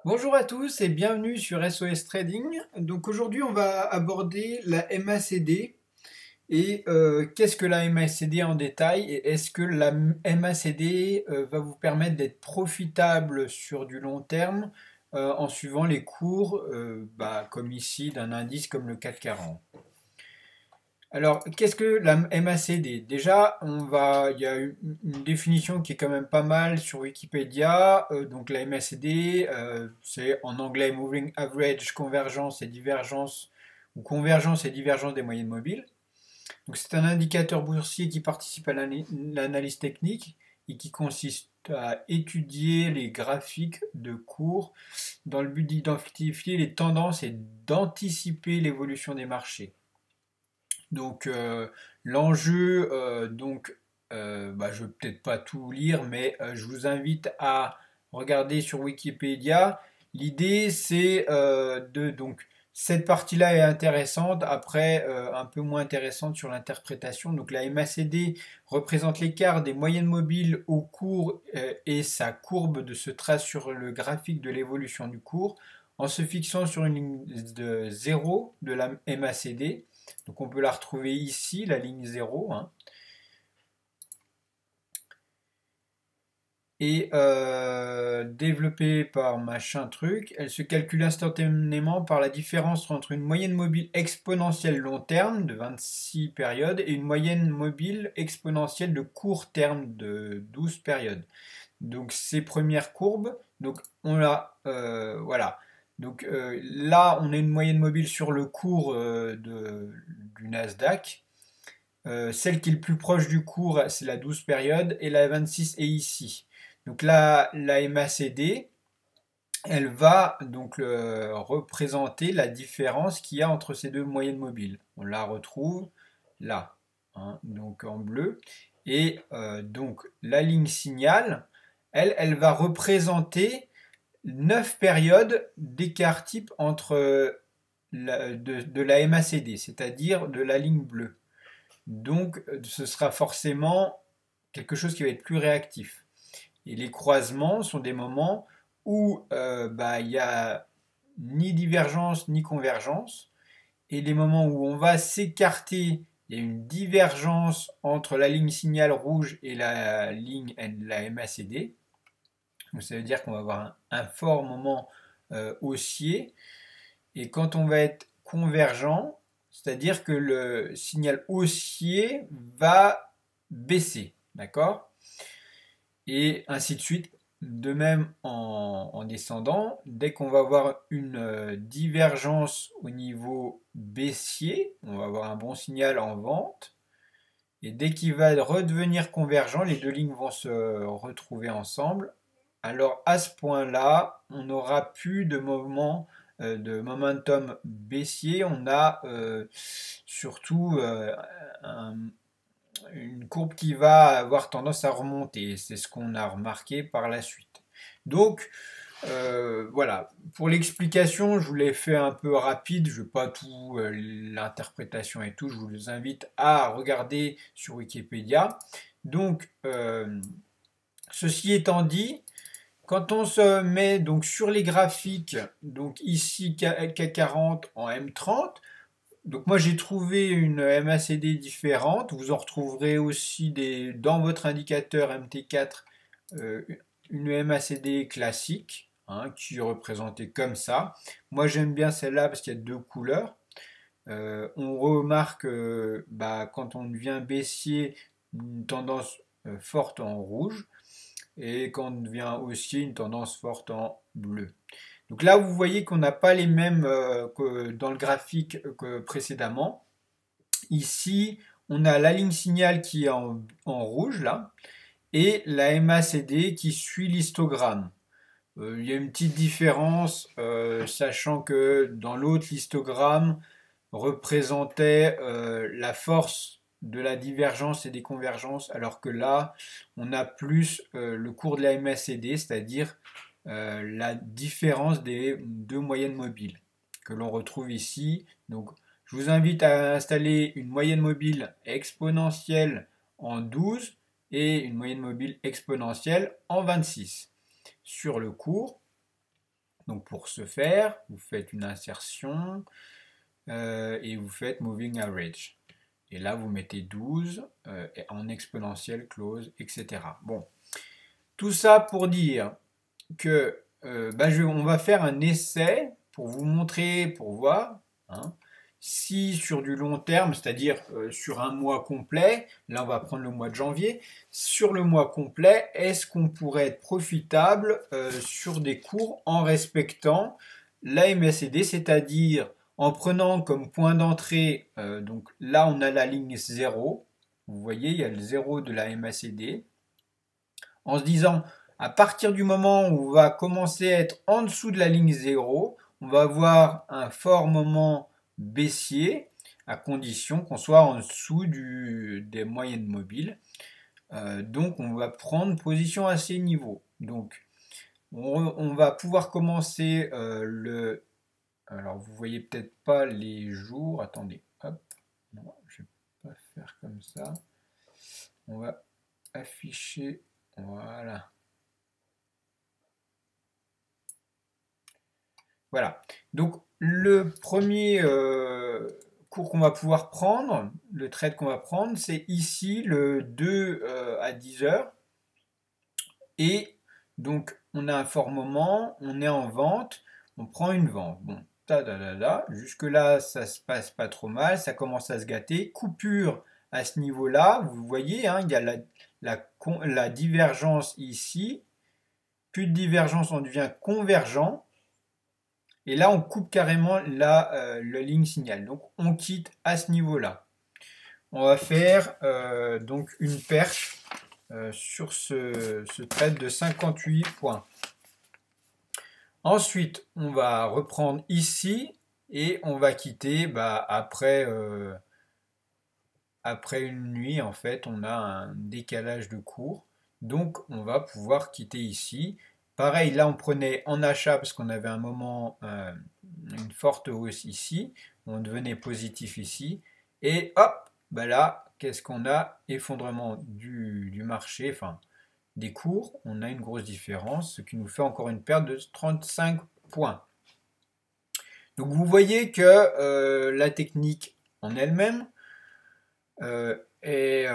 Bonjour à tous et bienvenue sur SOS Trading. Donc aujourd'hui on va aborder la MACD et qu'est-ce que la MACD en détail et est-ce que la MACD va vous permettre d'être profitable sur du long terme en suivant les cours comme ici d'un indice comme le CAC 40. Alors, qu'est-ce que la MACD? Déjà, il y a une définition qui est quand même pas mal sur Wikipédia. Donc, la MACD, c'est en anglais Moving Average, convergence et divergence, ou convergence et divergence des moyennes mobiles. Donc, c'est un indicateur boursier qui participe à l'analyse technique et qui consiste à étudier les graphiques de cours dans le but d'identifier les tendances et d'anticiper l'évolution des marchés. Donc l'enjeu, je vais peut-être pas tout lire, mais je vous invite à regarder sur Wikipédia. L'idée c'est donc cette partie-là est intéressante, après un peu moins intéressante sur l'interprétation. Donc la MACD représente l'écart des moyennes mobiles au cours et sa courbe se trace sur le graphique de l'évolution du cours en se fixant sur une ligne de 0 de la MACD. Donc on peut la retrouver ici, la ligne 0, hein. Et développée par machin truc, elle se calcule instantanément par la différence entre une moyenne mobile exponentielle long terme de 26 périodes et une moyenne mobile exponentielle de court terme de 12 périodes. Donc ces premières courbes, donc on l'a, voilà. Donc là, on a une moyenne mobile sur le cours du Nasdaq. Celle qui est le plus proche du cours, c'est la 12 période et la 26 est ici. Donc là, la MACD, elle va donc représenter la différence qu'il y a entre ces deux moyennes mobiles. On la retrouve là, hein, donc en bleu. Et donc la ligne signal, elle va représenter 9 périodes d'écart type entre de la MACD, c'est-à-dire de la ligne bleue. Donc, ce sera forcément quelque chose qui va être plus réactif. Et les croisements sont des moments où il n'y a ni divergence ni convergence. Et les moments où on va s'écarter, il y a une divergence entre la ligne signal rouge et la ligne la MACD. Donc, ça veut dire qu'on va avoir un fort moment haussier. Et quand on va être convergent, c'est-à-dire que le signal haussier va baisser, d'accord? Et ainsi de suite. De même en descendant, dès qu'on va avoir une divergence au niveau baissier, on va avoir un bon signal en vente. Et dès qu'il va redevenir convergent, les deux lignes vont se retrouver ensemble. Alors à ce point-là, on n'aura plus de mouvement de momentum baissier, on a surtout une courbe qui va avoir tendance à remonter. C'est ce qu'on a remarqué par la suite. Donc voilà, pour l'explication, je vous l'ai fait un peu rapide, je ne veux pas tout l'interprétation et tout, je vous invite à regarder sur Wikipédia. Donc, ceci étant dit, quand on se met donc sur les graphiques, donc ici CAC 40 en M30, donc moi j'ai trouvé une MACD différente. Vous en retrouverez aussi dans votre indicateur MT4 euh, une MACD classique, hein, qui est représentée comme ça. Moi j'aime bien celle-là parce qu'il y a deux couleurs. On remarque quand on devient baissier une tendance forte en rouge et quand on devient haussier une tendance forte en bleu. Donc là, vous voyez qu'on n'a pas les mêmes que dans le graphique que précédemment. Ici, on a la ligne signal qui est en rouge là, et la MACD qui suit l'histogramme. Il y a une petite différence, sachant que dans l'autre, l'histogramme représentait la force de la divergence et des convergences, alors que là, on a plus le cours de la MACD, c'est-à-dire la différence des deux moyennes mobiles que l'on retrouve ici. Donc, je vous invite à installer une moyenne mobile exponentielle en 12 et une moyenne mobile exponentielle en 26 sur le cours. Donc pour ce faire, vous faites une insertion et vous faites Moving Average. Et là, vous mettez 12 en exponentielle close, etc. Bon, tout ça pour dire que on va faire un essai pour vous montrer, pour voir, hein, si sur du long terme, c'est-à-dire sur un mois complet, là on va prendre le mois de janvier, sur le mois complet, est-ce qu'on pourrait être profitable sur des cours en respectant la MACD, c'est-à-dire en prenant comme point d'entrée, donc là on a la ligne 0, vous voyez il y a le 0 de la MACD, en se disant à partir du moment où on va commencer à être en dessous de la ligne 0, on va avoir un fort moment baissier à condition qu'on soit en dessous des moyennes mobiles. Donc on va prendre position à ces niveaux. Donc on va pouvoir commencer le... Alors vous voyez peut-être pas les jours. Attendez, hop. Non, je vais pas faire comme ça. On va afficher... Voilà. Voilà. Donc le premier cours qu'on va pouvoir prendre, le trade qu'on va prendre, c'est ici le 2 à 10 heures. Et donc on a un fort moment, on est en vente, on prend une vente. Bon, jusque là ça se passe pas trop mal, ça commence à se gâter. Coupure à ce niveau-là, vous voyez, hein, il y a la divergence ici. Plus de divergence, on devient convergent. Et là, on coupe carrément la ligne signal. Donc, on quitte à ce niveau-là. On va faire donc une perche sur ce trade de 58 points. Ensuite, on va reprendre ici et on va quitter après une nuit. En fait, on a un décalage de cours. Donc, on va pouvoir quitter ici. Pareil, là, on prenait en achat parce qu'on avait un moment, une forte hausse ici. On devenait positif ici. Et hop, là, qu'est-ce qu'on a? Effondrement du marché, enfin, des cours. On a une grosse différence, ce qui nous fait encore une perte de 35 points. Donc, vous voyez que la technique en elle-même est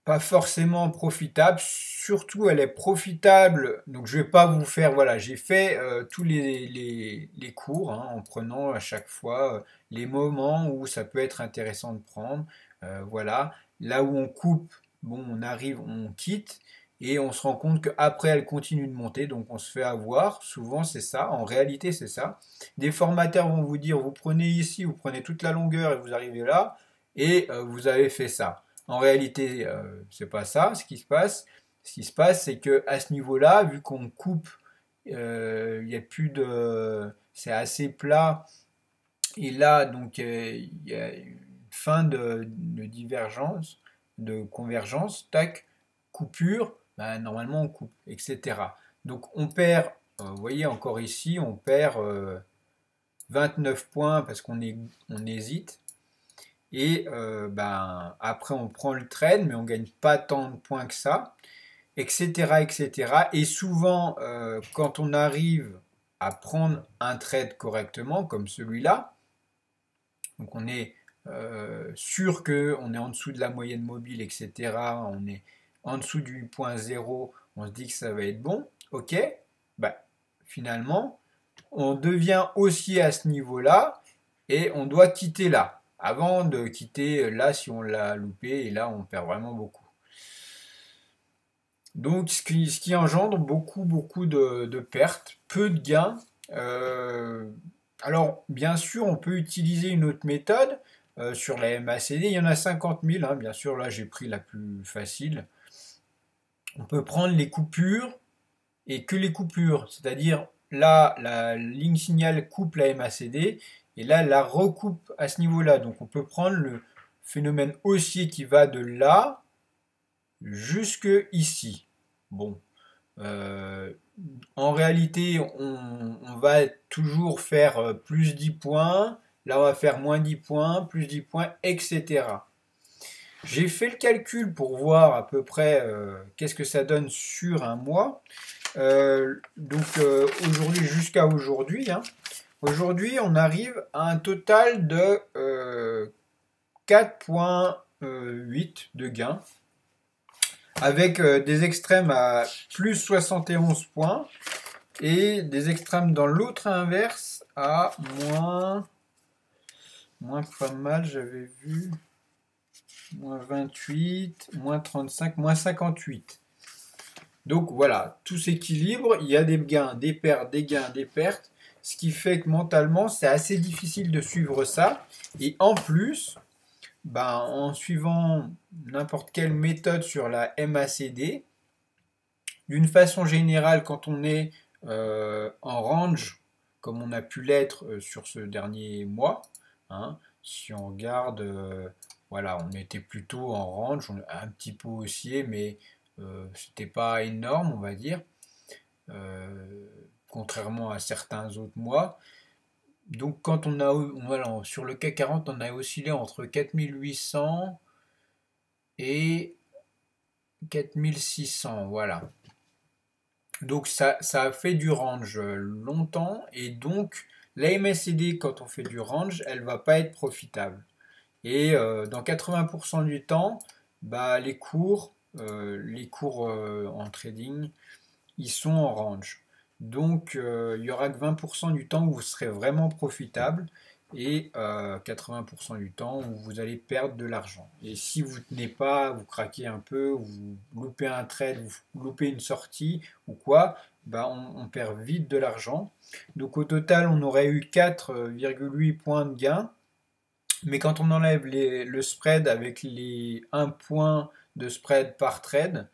pas forcément profitable, surtout elle est profitable, donc je vais pas vous faire, voilà, j'ai fait tous les cours hein, en prenant à chaque fois les moments où ça peut être intéressant de prendre, voilà, là où on coupe, bon on arrive, on quitte, et on se rend compte qu'après elle continue de monter, donc on se fait avoir, souvent c'est ça, en réalité c'est ça, des formateurs vont vous dire, vous prenez ici, vous prenez toute la longueur et vous arrivez là, et vous avez fait ça. En réalité, c'est pas ça ce qui se passe. Ce qui se passe, c'est que à ce niveau-là, vu qu'on coupe, il y a plus de, c'est assez plat. Et là, donc, il y a une fin de divergence, de convergence, tac, coupure, normalement on coupe, etc. Donc on perd, vous voyez encore ici, on perd 29 points parce qu'on hésite. Et après on prend le trade, mais on gagne pas tant de points que ça, etc. etc. Et souvent, quand on arrive à prendre un trade correctement, comme celui-là, donc on est sûr qu'on est en dessous de la moyenne mobile, etc. On est en dessous du point 0, on se dit que ça va être bon, ok, finalement, on devient haussier à ce niveau-là et on doit quitter là avant de quitter là si on l'a loupé et là on perd vraiment beaucoup. Donc ce qui engendre beaucoup de pertes, peu de gains. Alors bien sûr on peut utiliser une autre méthode sur la MACD, il y en a 50 000, hein, bien sûr là j'ai pris la plus facile. On peut prendre les coupures et que les coupures, c'est-à-dire là la ligne signal coupe la MACD et là la recoupe à ce niveau-là. Donc on peut prendre le phénomène haussier qui va de là jusque ici. Bon, en réalité on va toujours faire plus 10 points, là on va faire moins 10 points, plus 10 points, etc. J'ai fait le calcul pour voir à peu près qu'est-ce que ça donne sur un mois. Aujourd'hui, jusqu'à aujourd'hui, hein, aujourd'hui, on arrive à un total de 4,8 de gains, avec des extrêmes à plus 71 points et des extrêmes dans l'autre inverse à moins pas mal, j'avais vu, moins 28, moins 35, moins 58. Donc voilà, tout s'équilibre, il y a des gains, des pertes, des gains, des pertes, ce qui fait que mentalement, c'est assez difficile de suivre ça. Et en plus, ben, en suivant n'importe quelle méthode sur la MACD, d'une façon générale, quand on est en range, comme on a pu l'être sur ce dernier mois, hein, si on regarde, voilà, on était plutôt en range, un petit peu haussier, mais c'était pas énorme, on va dire, contrairement à certains autres mois. Donc quand on a, voilà, sur le CAC 40, on a oscillé entre 4800 et 4600, voilà. Donc ça a fait du range longtemps et donc la MACD quand on fait du range, elle va pas être profitable. Et dans 80% du temps, bah, les cours en trading, ils sont en range. Donc il y aura que 20% du temps où vous serez vraiment profitable et 80% du temps où vous allez perdre de l'argent. Et si vous ne tenez pas, vous craquez un peu, vous loupez un trade, vous loupez une sortie ou quoi, bah on perd vite de l'argent. Donc au total, on aurait eu 4,8 points de gain. Mais quand on enlève le spread avec les 1 point de spread par trade,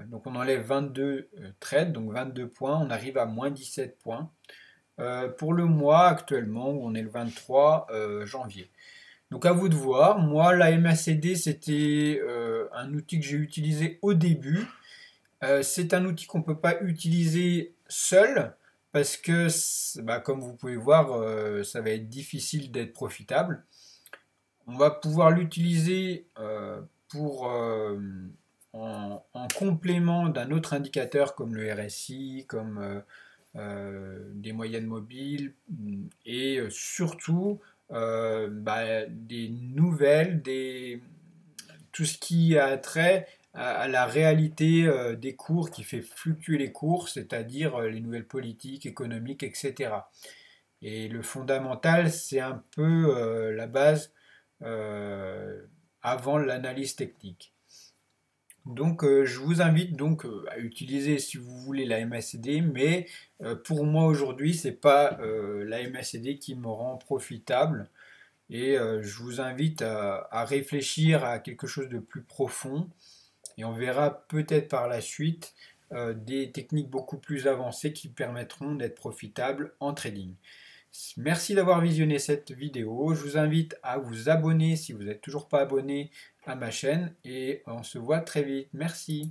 donc on enlève 22 trades, donc 22 points, on arrive à moins 17 points. Pour le mois actuellement, où on est le 23 janvier. Donc à vous de voir, moi la MACD c'était un outil que j'ai utilisé au début. C'est un outil qu'on ne peut pas utiliser seul parce que, bah, comme vous pouvez voir, ça va être difficile d'être profitable. On va pouvoir l'utiliser pour en complément d'un autre indicateur comme le RSI, comme des moyennes mobiles et surtout bah, des nouvelles, tout ce qui a trait à la réalité des cours qui fait fluctuer les cours, c'est-à-dire les nouvelles politiques, économiques, etc. Et le fondamental, c'est un peu la base euh, avant l'analyse technique. Donc je vous invite donc à utiliser si vous voulez la MACD, mais pour moi aujourd'hui c'est pas la MACD qui me rend profitable et je vous invite à réfléchir à quelque chose de plus profond et on verra peut-être par la suite des techniques beaucoup plus avancées qui permettront d'être profitable en trading. Merci d'avoir visionné cette vidéo. Je vous invite à vous abonner si vous n'êtes toujours pas abonné à ma chaîne et on se voit très vite. Merci.